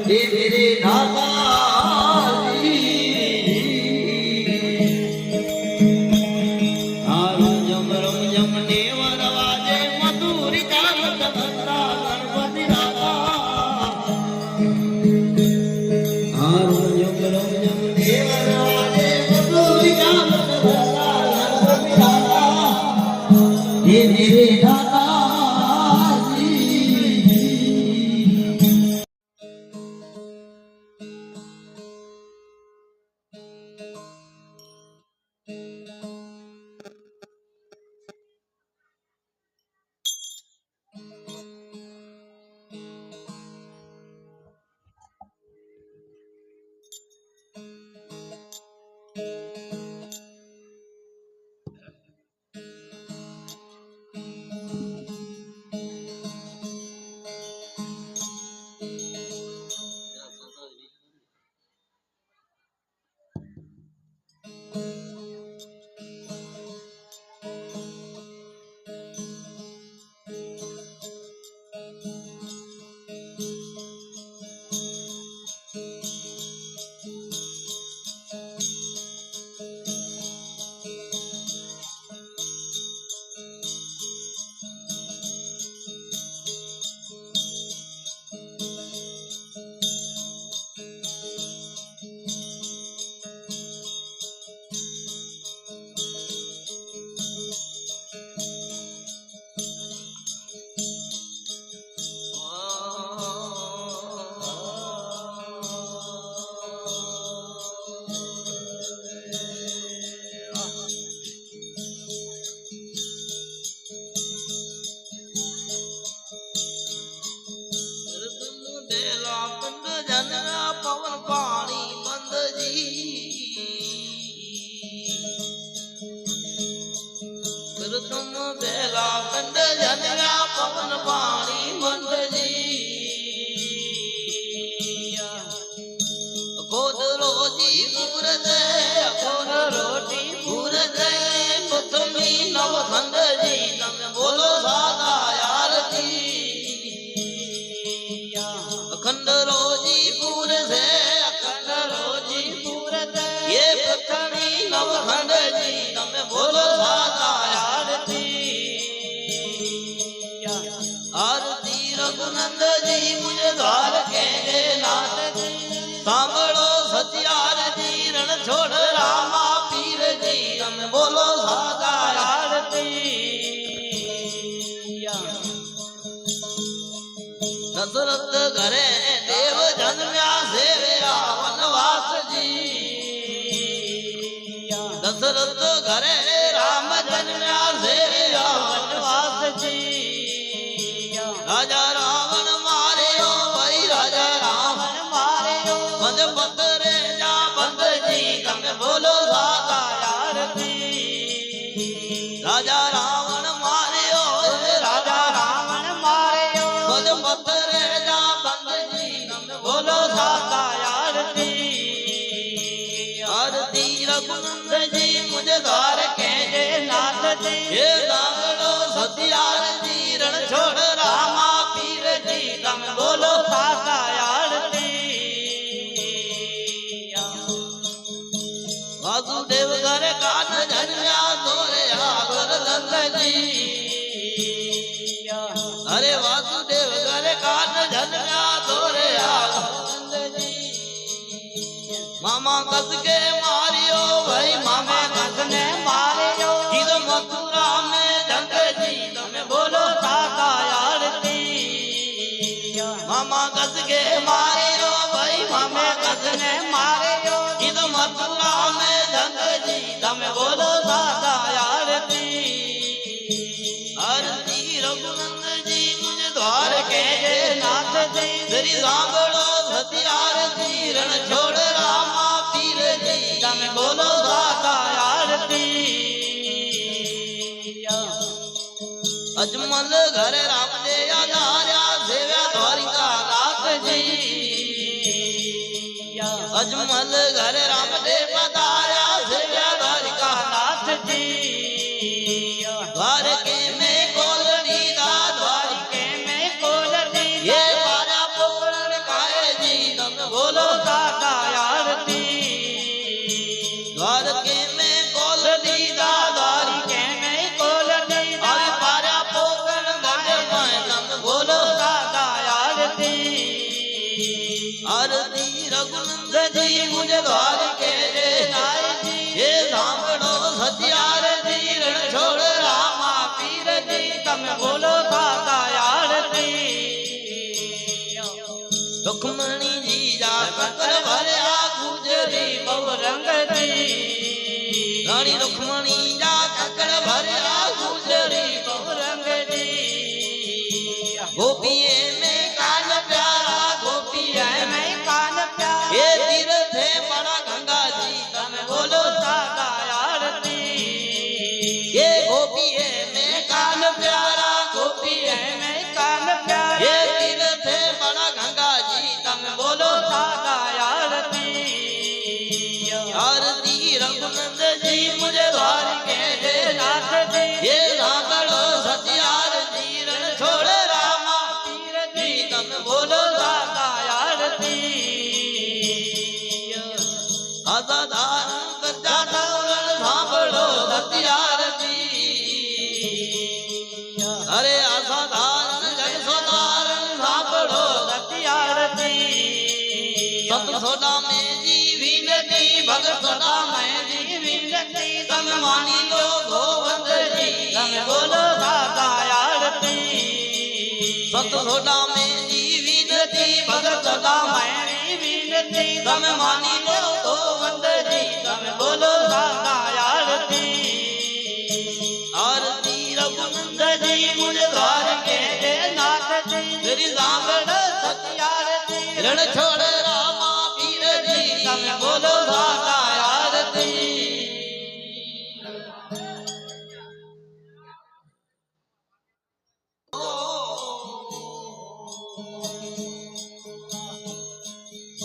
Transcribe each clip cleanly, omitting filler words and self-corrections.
हे मेरे दाता दशरथ घरे देव जन्म्या सेव्या वनवास जी दशरथ घरे राम जन्म्या सेव्या वनवास जी राजा रावण मार्यो भाई राजा रावण मार्यो बंद पत्रे जा बंद जी तमे बोलो सादा आरती राजा रावण मार्यो राजा रावण मार्यो बंद पत्रे जा बंद जी तमे बोलो सादा आरती आरती रघुनंदन जी मुझे द्वार कहजे नाथ जी ये दांगड़ो सतियार जी रण छोड़ रामा पीर जी तमे बोलो सादा आरती वासुदेव घर कान जन्या तोरे आगर दंद जी अरे वासुदेव घर कान जन्या तोरे आगर दंद जी मामा कस के मारियो भाई मामा कस ने मारियो जिद मथुरा में जंग जी तमे बोलो सादा आरती मामा कस के मारियो भाई मामा कस ने मारियो जिद मथुरा में जंग जी तमे बोलो सादा आरती आरती रघुनंदन जी मुझे द्वार कहजे नाथ जी तेरी सांभळो सतियार जी रण छोड़ रामा पीर जी तमे बोलो सादा आरती अजमल घर राम दे आधार्या सेव्या द्वारिका नाथ जी अजमल घर राम दे पधार्या सेव्या द्वारिका नाथ जी द्वारके में कोलड़ी दा द्वारके में कोलड़ी ये बाजा पोकरण काए जी बोलो दादा आरती द्वारके में कोल दीदा द्वारके में कोल दीदा अरे पारा पोगण गढ़ में तम बोलो दादा आरती आरती रघुनंद जी मुझे द्वारके रे नाय जी हे सांभळो सत्यार जी रण छोड़ रामा पीर जी तम बोलो दादा आरती रुक्मणी जी जा ककर भरया गुजरी बहुरंग जी रानी रुक्मणी जा ककर भरया गुजरी बहुरंग जी गोपिये में कान प्यारा गोपिये में कान प्यारा हे तीर्थे बड़ा गंगा जी तम बोलो दादा आरती ये गोपिये में कान प्यारा गोपिये में कान प्यारा हे तीर्थे बड़ा गंगा जी तम बोलो दादा आरती आरती रघुनंद जी मुझे द्वारके रे नाथ जी ये सांभळो सत्यार जी रण छोड़ रामा पीर जी तम बोलो दादा आरती असाधारण करजा रण सांभळो सत्यार जी अरे असाधारण जग सोधारण सांभळो सत्यार जी सत सोदा में जी विनती भगत सोदा में जी विनती तम मानी लो गोवंद जी तम बोलो दादा आरती सत सोदा में जी विनती भगत सोदा में जी विनती तम मानी लो गोवंद जी तम बोलो दादा आरती आरती रघुनंद जी मुझे द्वारके रे नाथ जी तेरी सांभळ सत्यार जी रण छोड़ रामा पीर जी तम बोलो दादा आरती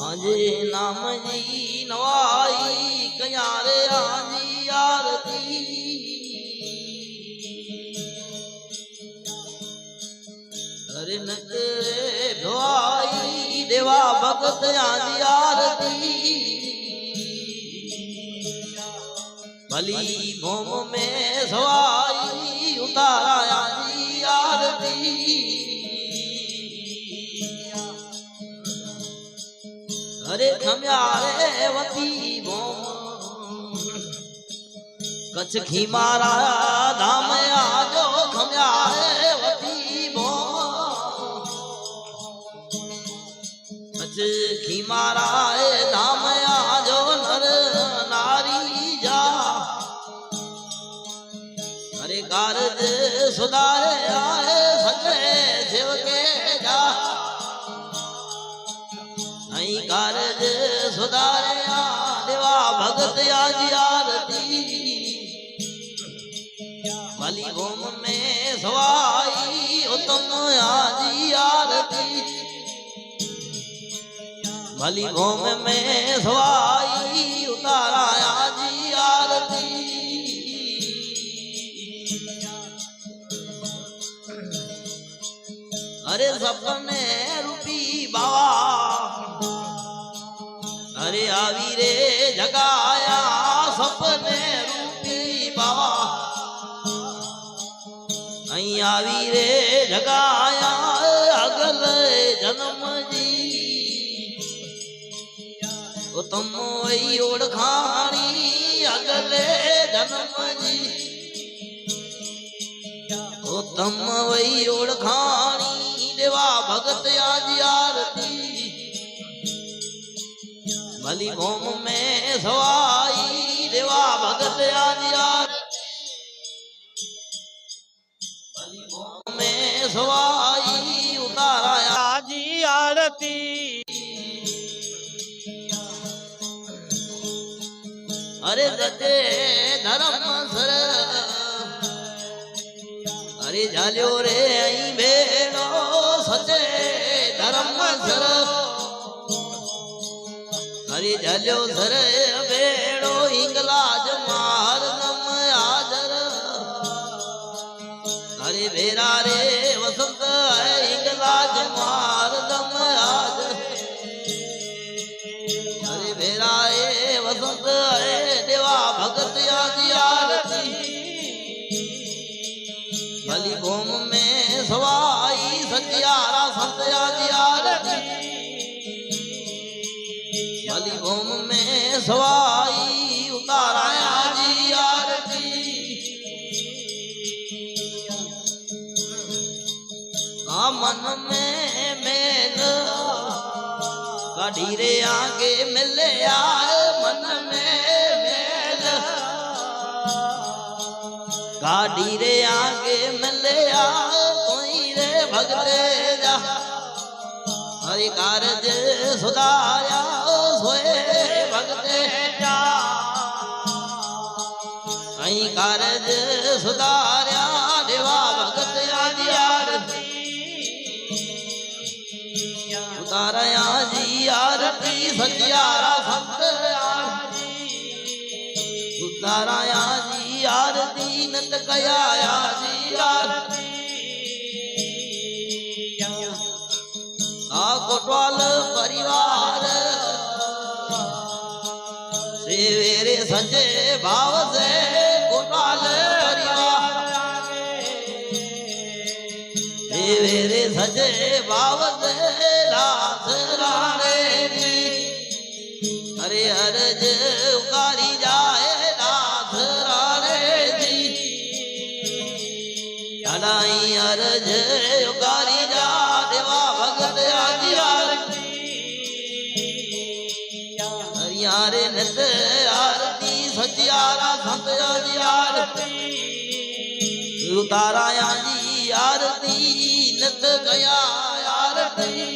आजे नाम जी नवाई कया रे आजी आरती हरे नगरे भवाई देवा भगत आजी आरती भली मोम में सवाई उतारा आजी आरती हरे खम्यारे वती मोम कच्छ खी मारा धाम आजो खम्यारे वती मोम कच्छ खी मारा धाम आजो नर नारी जा हरे कारज सुधारे आए सचे सेवके जा कारज सुधारे देवा भगत आजी आरती भली भूम में सवाई उत्तम आजी आरती भली भूम में सवाई उतारा आजी आरती अरे सपने रूपी बाबा अरे आवी रे जगाया सपने रूपी बाबा आवी रे जगाया अगल जन्म जी तुम ओढ़खाणी अगले जन्म जी तुम वही ओढ़खाणी देवा भगत आजी आरती भली भूम में सवाई देवा भगत आजी आरती भली भूम में सवाई उतारा आजी आरती अरे दते धर्म सर अरे झाल्यो रे आई भेड़ो सचे धर्म सर अरे झाल्यो सर भेड़ो इंगलाज मार नम आजर अरे भेरा रे वसंत इंगलाज मार नम आजर भली भूम में सवाई उताराया जी आरती मन में मेल गाड़ी रे आगे मिले आए मन में मेल गाड़ी रे आगे मिले आए कोई रे भगते जा हरि कारज सुधाया सोए भगते जा हरि कारज सुधार्या देवा भगत आदि आरती उतारया जी आरती सचियारा संत आरती उतारया जी आरती नत कया जी आरती कोटवाल परिवार सेवेरे सचे भाव से कोटवाल परिवार सेवेरे सचे भाव से रास राणे जी हरे हरज उकारी जाए रास राणे जी अडाई हरज उकारी जा देवा भगत आदि आरती हरियारे नित आरती सचियारा संत आदि आरती उताराया जी आरती नित गया आरती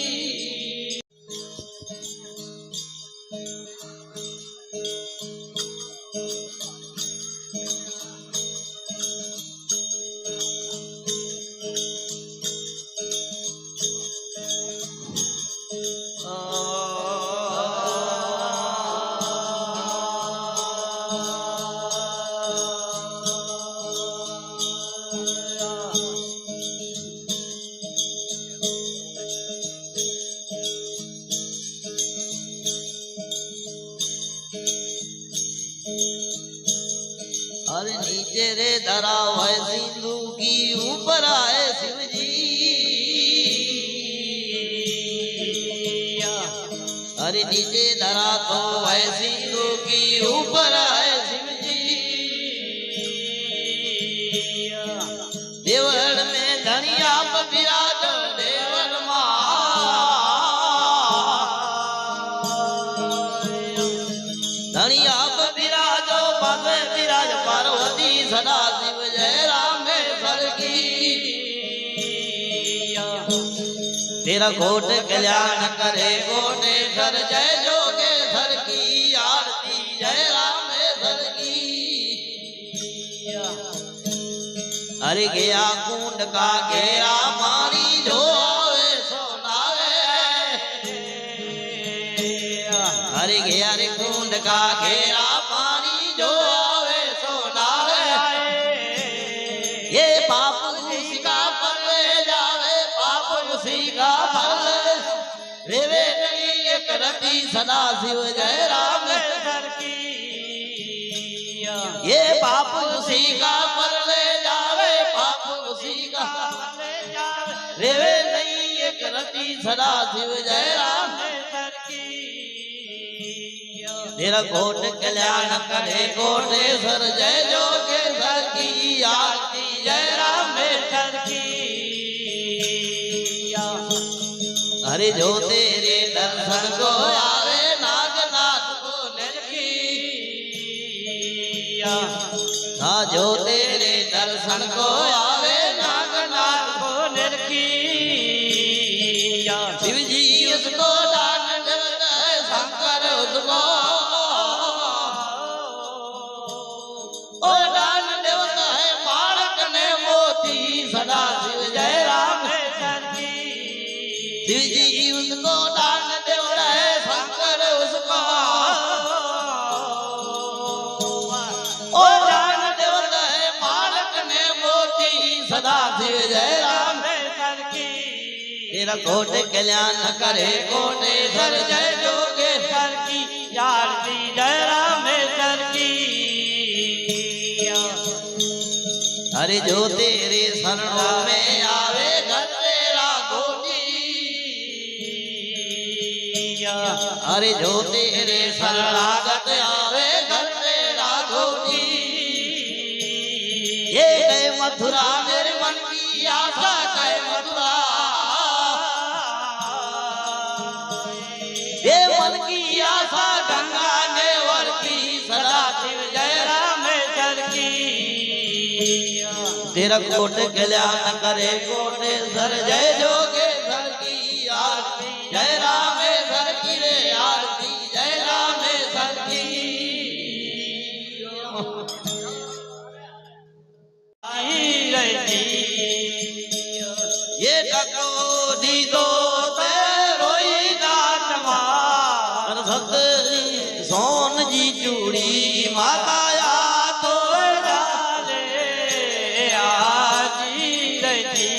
अरे नीचे रे धरा है सिंधु की ऊपर आए शिव जी अरे नीचे धरा तो है सिंधु की ऊपर आए शिव जी देवल में धनिया पर विराज देवल मां धनिया पर विराजो पासे विराज पार्वती सदा शिव जय रामेश्वर की तेरा कोट कल्याण करे कोटेश्वर जय जोगेश्वर की आरती जय रामेश्वर की अरे गया कुंड का घेरा पानी जो आवे सोनावे अरे गया रे कुंड का घेरा पानी जो आवे सोनावे ये पाप उसी का पर ले जावे पाप उसी का पर रेवे नहीं एक रति सदा शिव जय रामेश्वर की ये पाप उसी का पर ले जावे पाप उसी का रेवे नहीं एक रति सदा शिव जय रामेश्वर की तेरा कोट कल्याण करे कोटेश्वर जय जोगेश्वर की आरती जय रामेश्वर की हरे जो तेरे दर्शन को आवे नागनाथ को निरखी जो तेरे दर्शन को आवे नागनाथ को निरखी शिव जी उसको दान देवता है शंकर उसको दान देवता है बालक ने मोती सदा शिव जय रामेश्वर की शिव जी उसको दान देवता है शंकर उसको दान देवता है बालक ने मोती सदा शिव जय रामेश्वर की तेरा कोट कल्याण करे कोटेश्वर जय जोगेश्वर की आरती जय रामेश्वर की अरे जो तेरे शरणों में आवे घर तेरा गोटी अरे जो तेरे शरणागत आवे घर तेरा धोती ये गए मथुरा मेरे मन की आशा गए मथुरा ये मन की आशा गंगा नेवर की सदा शिव जय रामेश्वर की तेरा कोट कल्याण करे कोटे सर जय जोगे सर की आरती जय रामेश्वर की रे आरती जय रामेश्वर की ये टको दी दो रोई नाट मार सत सोन जी चूड़ी माता या तो डाले आजी रही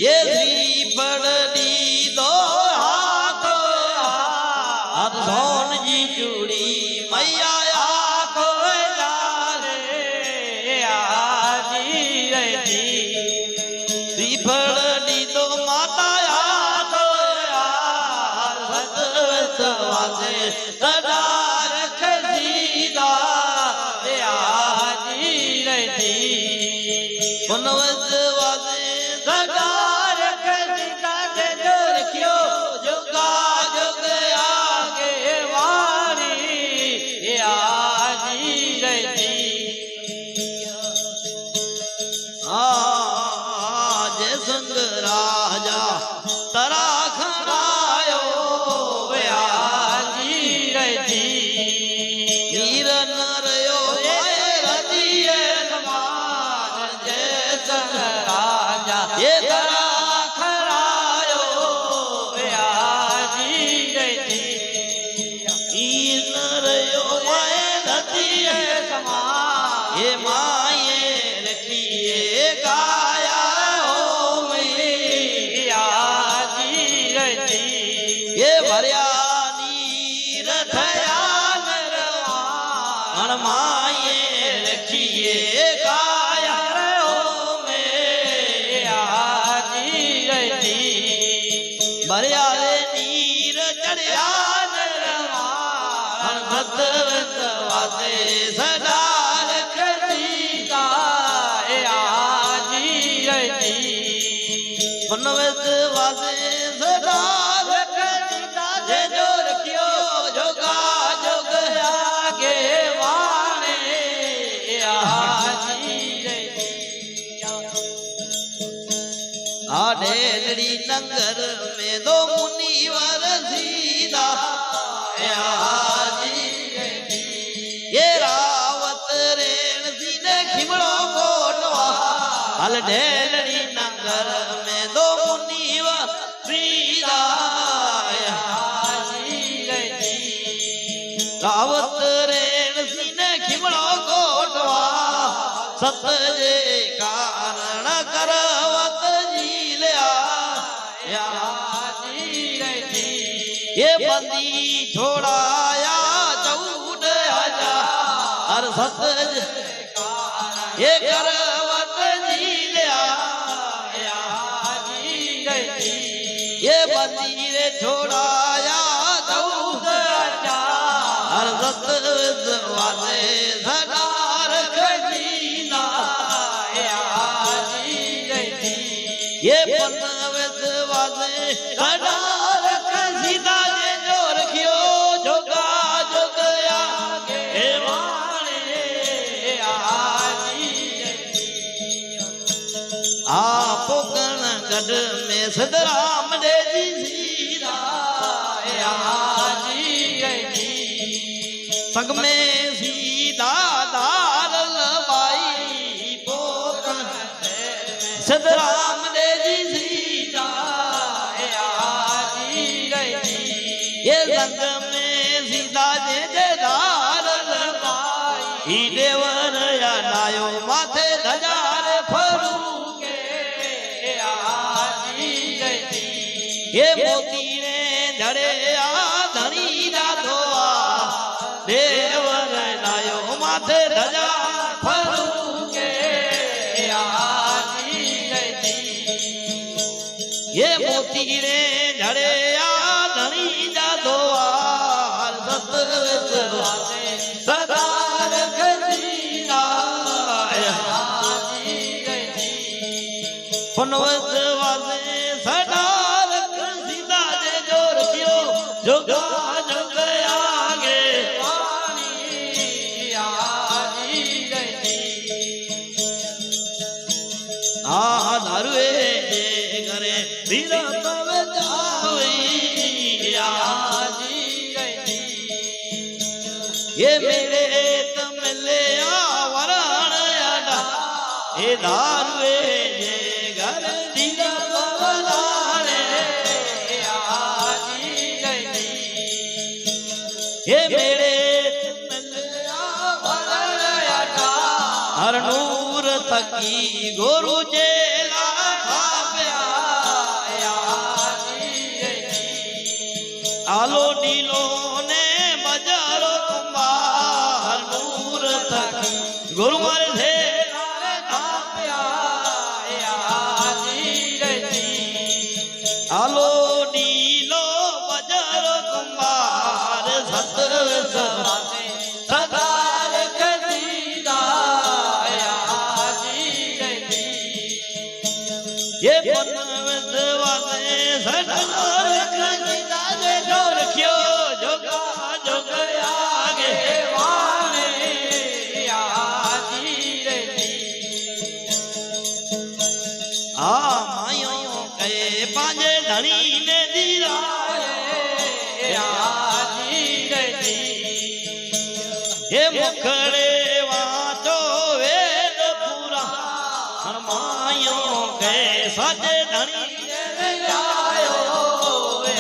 ये श्रीफल दी दो हाथ हाथ सोन जी चूड़ी मैया या तो डाले आजी रही श्रीफल दी दो माता या तो सत वासे सदा रख सीधा आजी रही पुनवत वासे सदा रख सीधा जो रखियो जोगा जोग आगे वाणी आजी रही आज संग राजा तरा खड़ायो आजी रही वीर नरयो रतिये समान जय संग राजा ये तरा खड़ायो आजी रही वीर नरयो रतिये समान ये माये रखिए गाया हो मैया जी रही ये भरिया नीर थया नरवान माये रखिए गाया हो मैया जी रही भरिया नीर चढ़िया नरवान सत वासे सदा रख सीता आजी रही पुनवत वासे सदा रख सीता जे जो रखियो जोगा जोग आगे वाणे आजी रही आडेलड़ी नंगर में दो मुनिवर सीधा आजी रही ये रावत रेण सीने खिमड़ो कोटवा हल ढेलड़ी नगर में दो मुनिवर सीधा आजी रही रावत रेण सीने खिमड़ो कोटवा सत जे कारण करवत झीलिया आजी रही ये बंदी छोड़ाया 14,000 सत ये करवत झीलिया आजी रही ये बंदी रे छोड़ाया 14,000 सत वासे सदा रख जीना आजी रही ये पनवत वासे सदा रख सीधा जे जो रखियो जोगा जोग आगे वाणे आजी आप गढ़ में सदराम दे जी सीधा आजी रही संग में सीधा दार लबाई पोकन सदराम दे जी सीधा आजी रही ये संग में सीधा जे दार लबाई देवर या नायो माथे धजार फरू के आजी रही ये मोती ने धड़े आ धनी ना धोआ देवर नायो माथे धजा फरू के आजी रही ये मोती ने धड़े आ धनी ना धोआ ये मेरे तमले वरण अडा ये दारुए जे घर दिला बलाने आजी गई ये मेरे तमले वरण अडा हर नूर थकी गुरु जेला थाप्या आजी गई आलो नीलो ने बजारो कुंभार नूर थकी गुरु मारे थे आलो नीलो बजारो कुंभार सतर सवासे सदार कदीदा ये पनवत वाले सदार कदीदा दे जो रखियो जोगा जोग आगे वाले आजी रही आ मायो के पांजे धनी ने दीरा आजी रही ये मुखड़े वाचो वेद पूरा हरमायो के साजे धनी ने आयो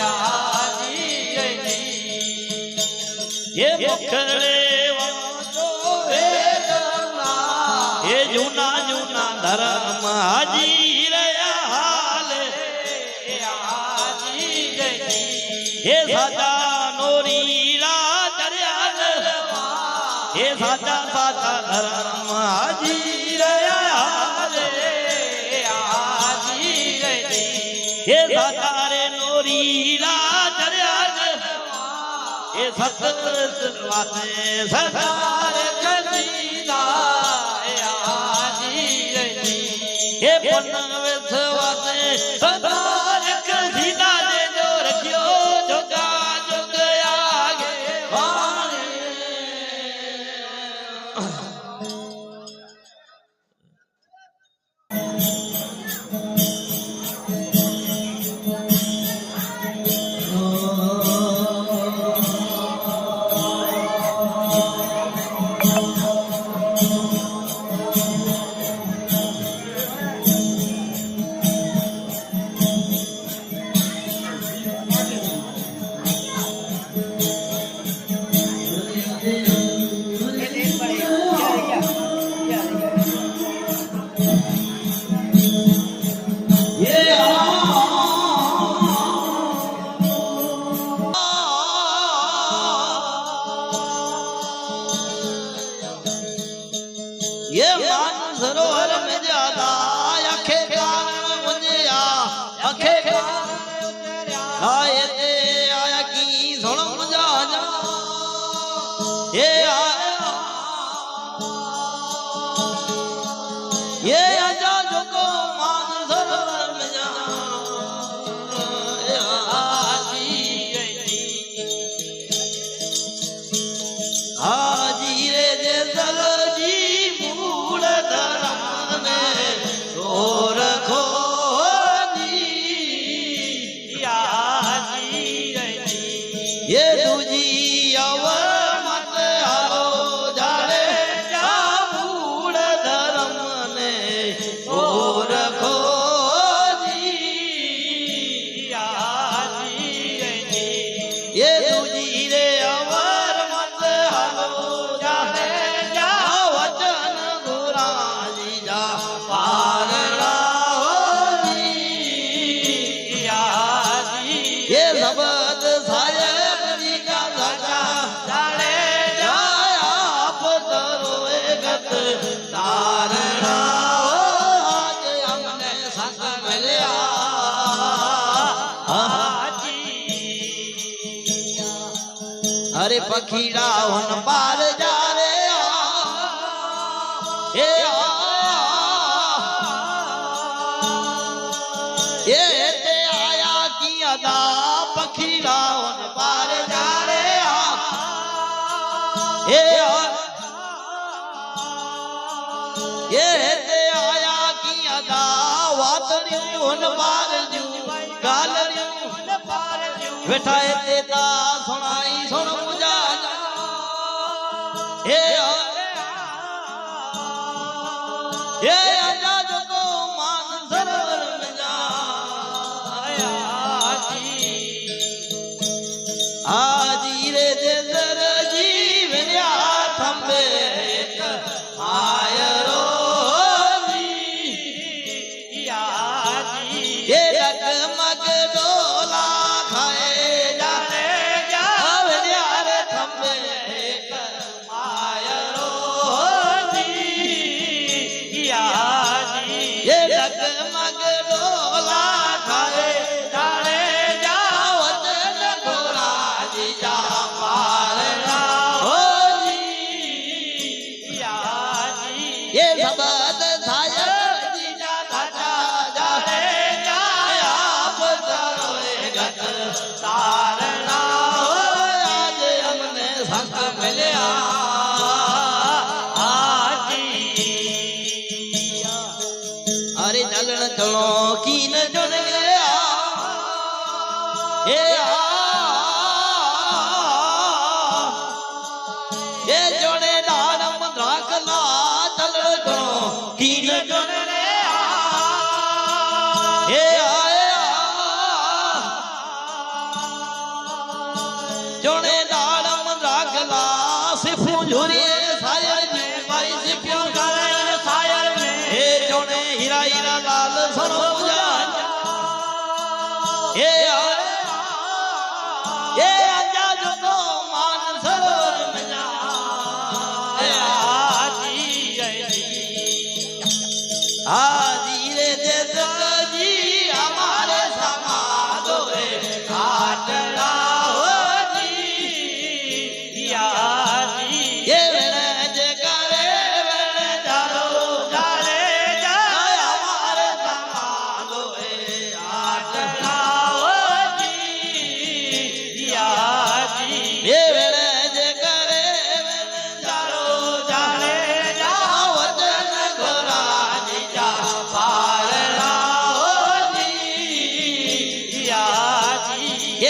आजी रही ये मुखड़े वाचो वेद ये जूना जूना धर्म हाजी रया हाल आजी रही ये साजा नोरीला चरियाल ये साचा साचा धर्म हाजी रया हाल आजी रही ये साचा रे नोरीला चरियाल ये सतर वासे सदार कदीदा आजी रही ये पनवत वासे सदार कदीदा दे जो रखियो जोगा जोग आगे वाले ये मान सरोवर में ज्यादा अखे कारण मुझिया अखे आए ते आया की सुन मुझा जा ये आया ये आजा जो को मान सरोवर में जा आजी गई आजी रे जे सलजी मूल धर्म ने तोर खोजी आजी रही ये दूजी अवर मत हालो जाड़े जा मूल धर्म ने तोर खोजी आजी रही ये दूजी रे अवर मत हालो जाड़े जा वचन गुराजी जा पारणा होजी आजी ये शब्द साहेब जी का सजा जाने जा आप तरो गत तारणा आज हमने संग मिलिया आजी अरे पखीड़ा हुन पार जा रे ये ते आया की अदा पखीड़ा हुन पार जा रे ये ते आया की अदा वातड़ियों हुन पार जू गालड़ियों हुन पार जू बैठा ते ता सुनाई सुन मुझा થંભે એક આયરો એ ડગમગ ડોલા ખાય જાણે જાવે ત્યારે થંભે એક આયરો એ ડગમગ ડોલા ખાય જાણે જાવત ગોરાજી જા પારણા એ સબદ થાય જીજા ખાતા જાણે જાયા પધારો એ ગત તારણા આજે અમને સંત મળ્યા અરે ચલણ ચલો કીન જોડ ગયા એ એ જોડે દાડમ દ્રાકલા ચલણ ચલો કીન જોડ એ જોડે દાડમ દ્રાકલા સિફુ ઝુરીએ સાયર ને ભાઈ સિફુ કરે સાયર ને એ જોડે હીરા હીરા લાલ સનો પૂજા એ આજા જો માન સરોવર में जा ए आजी रे जगजी हमारे समादो रे काटड़ा होजी ये वेण जे करे वेण जारो जारे जाय हमारे समादो रे काटड़ा होजी ये वेण जे करे वेण जारो जारे जावत गोराजी જા પારણા હોજી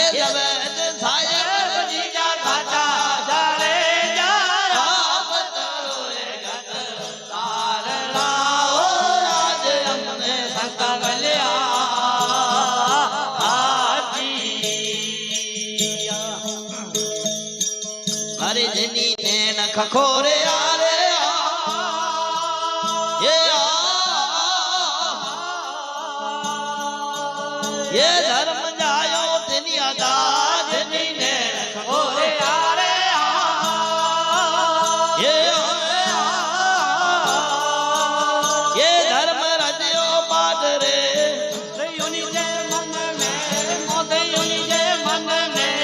એ જબત સાયર જીજા ખાતા જાણે જાયા પધારો એ ગત તારણા હો આજે અમને સંત મળ્યા અરે જેની ને નખ ખોરે આરે ये धर्म जायो तेनी आदाज नीने खोरे आरे ये धर्म रजयो पाट रे युनि जे मन में मोदे युनि जे मन में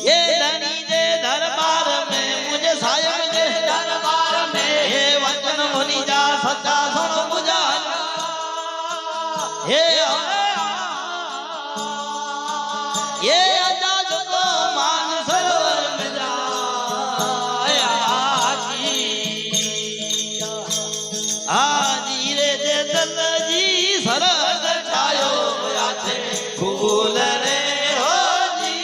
ये धनी जे दरबार में मुझे सायक जे दरबार में ये वचन मुनि जा सच्चा सुनो मुझा ये आजा जो मान सरोवर में जाया आजी रे जे दल जी सरग छायो आछे फूल रे हो जी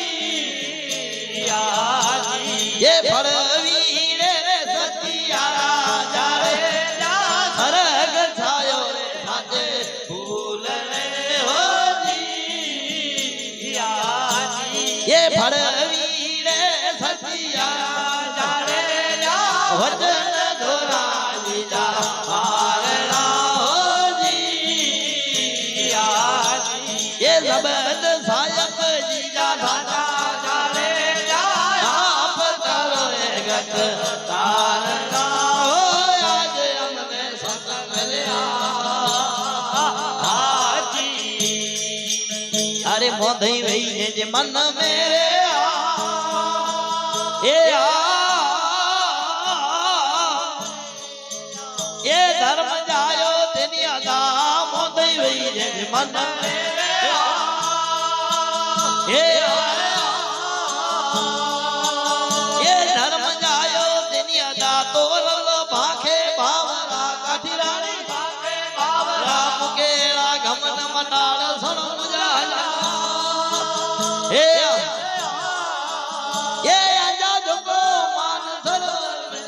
ये फड़वी रे सतिया राजा रे जा सरग छायो रे आछे फूल रे हो जी ये फड़वी रे सतिया जाने जा वचन गोराजी जा पारણા हो जी ये जबद सायक जीजा खाता जाने जा आप करो ए गत तारણા हो आज हमने संत મળ્યા अरे मोदई वही है जे मन मेरे ये धर्म जायो तेनी अदा मोदई वही है जे मन मेरे ये धर्म जायो तेनी अदा तो लल भाखे भावरा काठी रानी भाखे भावरा मुकेला घमन मटाड़ सुनो मुझा ये आजा जो मान सरोवर में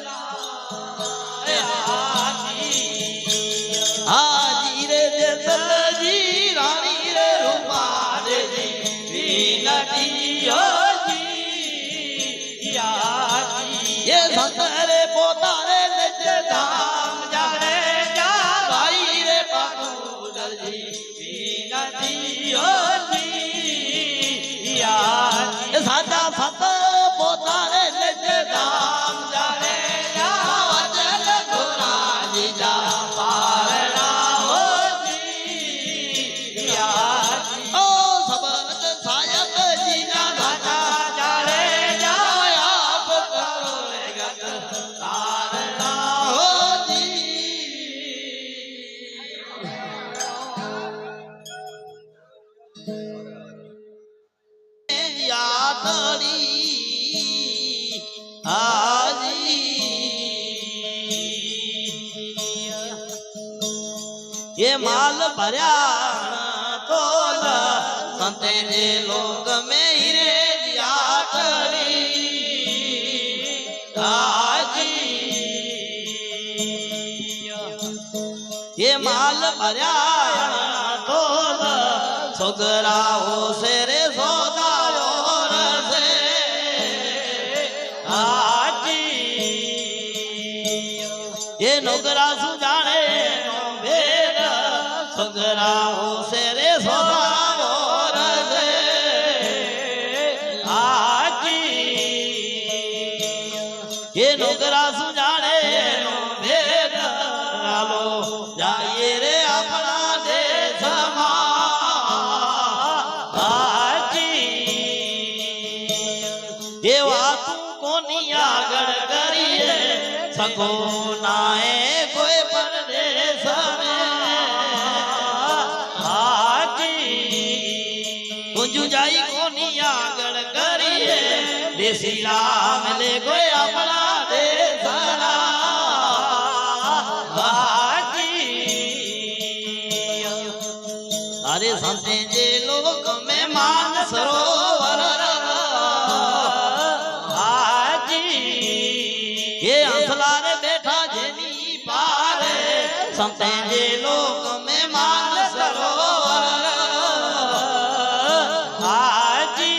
हाजी रे दल जी रानी रे रूपा रे जी नटी સાચા સત પોતાને લેજે ધામ જાણે વચન ધોરાજી જા પારણા હોજી ઓ સબત સાયક જીના સાચા જાણે આપ કરો જગત તારણા હોજી યાતડી હાજી ये माल भरया तो संते जे लोक में हीरे यातरी हाजी ये माल भरया तो छोकराओ से रे सौदाओ से हाजी ये नौकरा सुजाने भेद छोकराओ से रे सौदाओ से हाजी ये नौकरा सुजाने भेद आलो जाइए रे अपना देश ये बात कोनी आगड़ करिए सको नाए कोई परदेश में हाजी कुंजू जाई कोनी आगड़ करिए देसी राम ले कोई अपना देश हाजी अरे संते जे लोक में मान सरोवर ये हंसलारे बैठा जेनी पारे संते जे लोक में मान सरोवर हाजी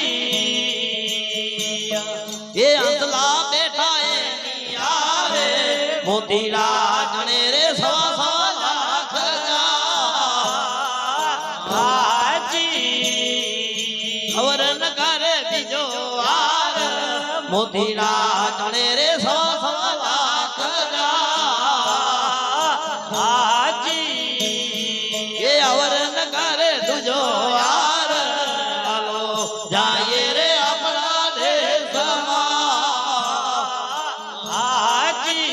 ये हंसला बैठा है नियारे मोती राजने रे सवा सवा लाख हाजी खबर न करे बीजो आर मोती राजने रे सवा सवा लाख हाजी ये अवर न करे तुझो आर आलो जाइए रे अपना देश हाजी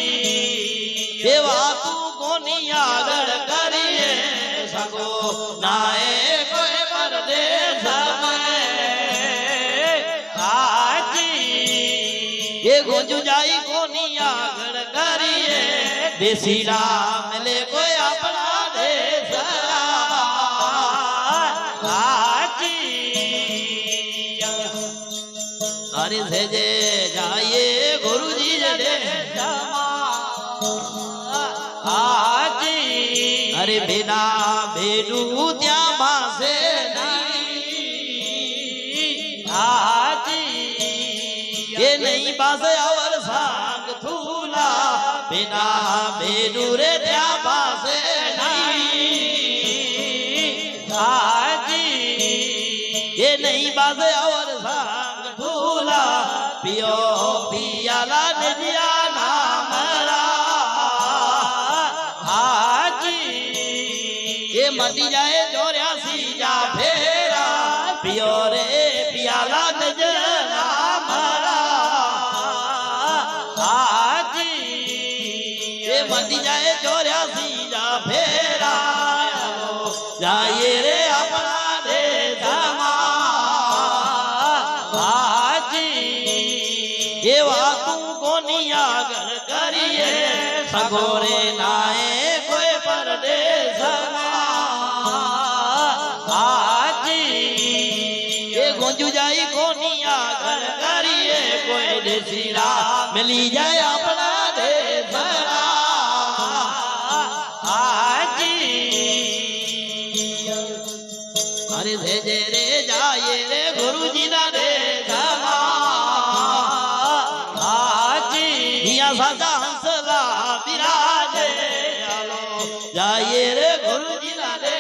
ये बात कोनी आगड़ करिए सको नाए कोई परदेश में हाजी ये गुंजू जाई कोनी आगड़ करिए देसी राम ले कोई अपना देश हाजी अरे से जे जाइए गुरु जी जडे हाजी अरे बिना बेडू त्या मासे नहीं हाजी ये नहीं बासे अवर सांग थूला बिना बेडू रे त्या बासे नहीं हाजी ये नहीं बासे अवर सांग थूला पियो पियाला निजिया नामरा हाजी ये मटी जाए चौरासी जा फेरा पियो रे पियाला निज नामरा हाजी ये मटी जाए चौरासी जा फेरा जाइए रे अपना देश हाजी ये बातू कोनी आगड़ करिए सगोरे नाए कोई परदेश हाजी ये गुंजू जाई कोनी आगड़ करिए कोई देसी राम मिली जाए अपना देश हाजी अरे भेजे रे जाइए रे गुरु जी ना रे हाजी या साचा हंसला विराजे आलो जाइए रे गुरु जी ना रे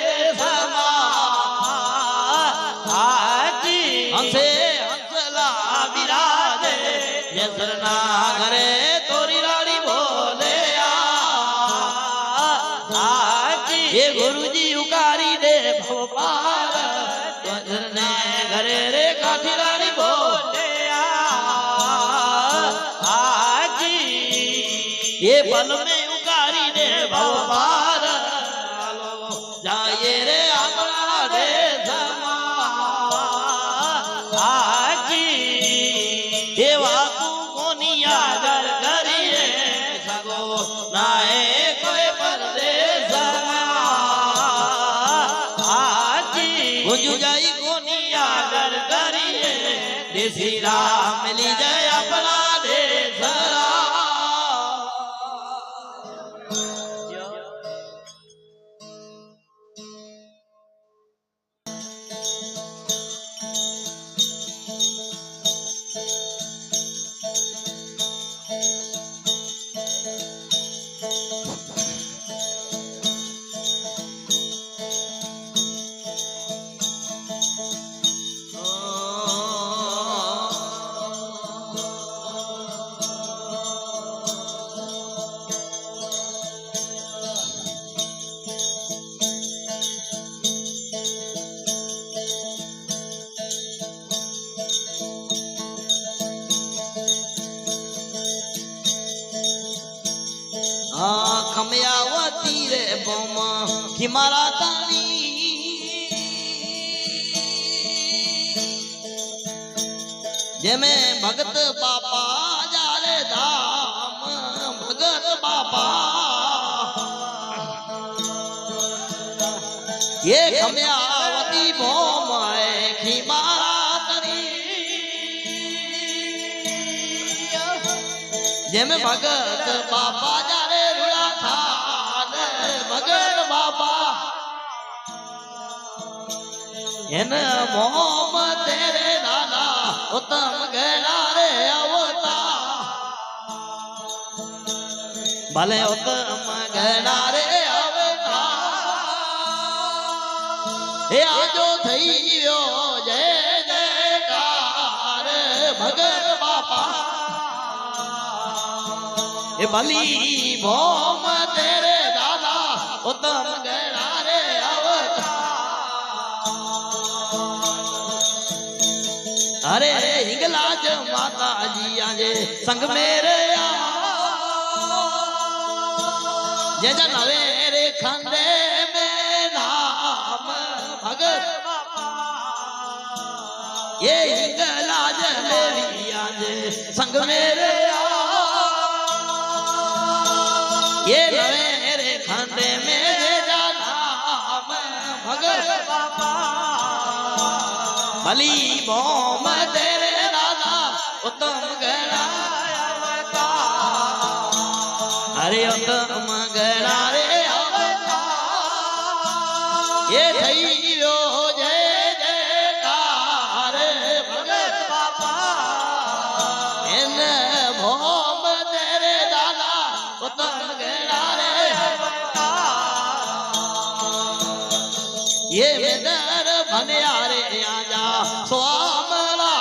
हाजी हंसे हंसला केसरना घरे तोरी राड़ी बोले ये गुरुजी उकारी दे भोपाल केसरने घरे रे काठी राड़ी बोले ये पल में उकारी दे भोपाल जाए रे अपना रे देवा तू कोनिया घर करिए सगो नाए कोई परदेस गुंजू जाई कोनिया घर करिए देसी राम मिली जाए अपना देश खमयावती रे बोम खिमारा तानी जेमे भगत बापा जारे धाम भगत बापा ये खमयावती बोम खिमारा तानी जेमे भगत बापा भगत बाबा इन मोम तेरे दादा उत्तम गणा रे अवता भले उत्तम गणा रे अवता हे आजो थईयो जय जयकार भगत बापा हे भली मोम तेरे उत्तम गणा रे अवतार अरे हिंगलाज माता जी आजे संग मेरे जैसा नवेरे खंडे में नाम भगत ये हिंगलाज देवी आजे संग मेरे ये नवेरे खंडे में भली मोम तेरे दादा उत्तम गणा अरे उत्तम गणा रे ये थईयो जय जयकार भगत बापा इन मोम तेरे दादा उत्तम गणा रे ये वेदर भनियारे आजा स्वामला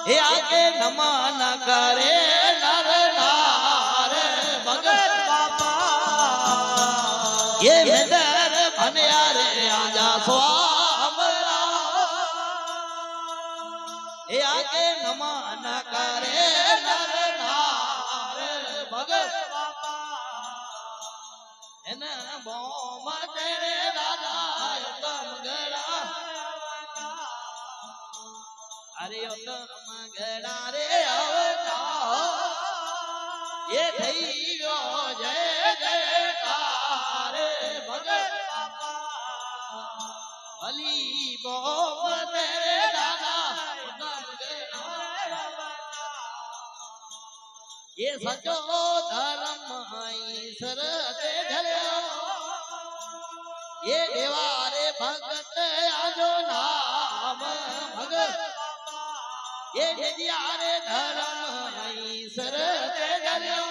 ये आके नमन करे नर नार भगत बापा ये वेदर भनियारे आजा स्वामला ये आके नमन करे नर नार भगत बापा इन मोम तेरे दादा उत्तम गणा अरे उत्तम गणा रे अवतार ये थईयो जय जयकार भगत बापा भली मोम तेरे दादा उत्तम गणा ये सचो धर्म ईश्वर ते धर्यो ये देवारे भगत आजो नाम भगत ये निजियारे धर्म ईश्वर ते धर्यो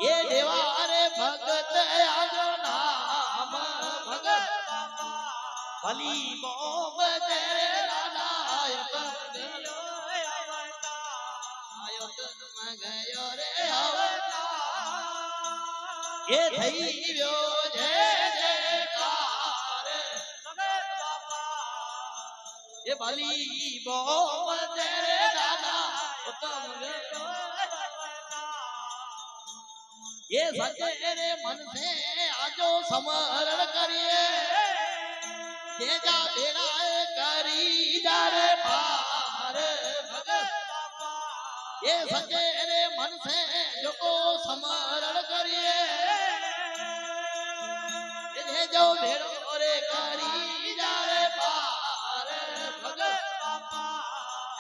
ये देवारे भगत आजो नाम भगत भली मोम तेरे दादा એ થઈ ગયો જય જયકાર ભગત બાપા એ ભલી બોમ તેરે દાદા ઉત્તમ ગયો ये सचेरे मन से आजो समरण करिए तेजा बेड़ा करी जारे पार भगत ये सचेरे मन से जो को समरण करिए ये जो बेड़ो रे करी जारे पार भगत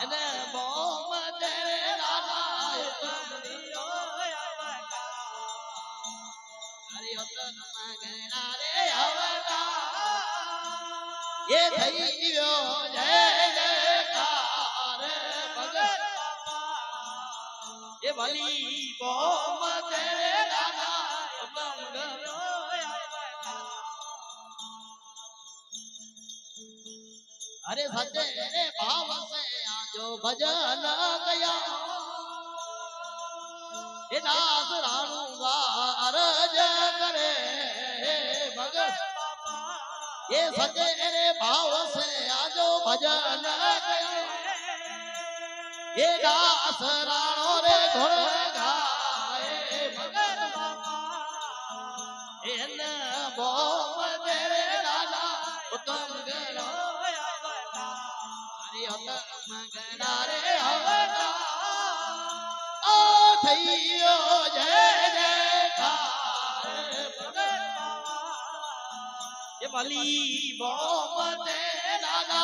एने बोम तेरे राधा उत्तम दियो ये થઈ ગયો જય જયકાર ભગત એ ભલી બોમ તેરે દાદા ઉત્તમ ગયો અરે સચે રે ભાવ સે આજો ભજન ગયા એ દાસ રાણુ વારજ કરે ભગત ये सचे रे भाव से आजो भजन ये दास राणो रे घोड़ गाए भगत इन बोम तेरे दादा उत्तम गणो हरि उत्तम गणा रे हवना ओ थैयो जय जयकार भगत ये भली बोम तेरे दादा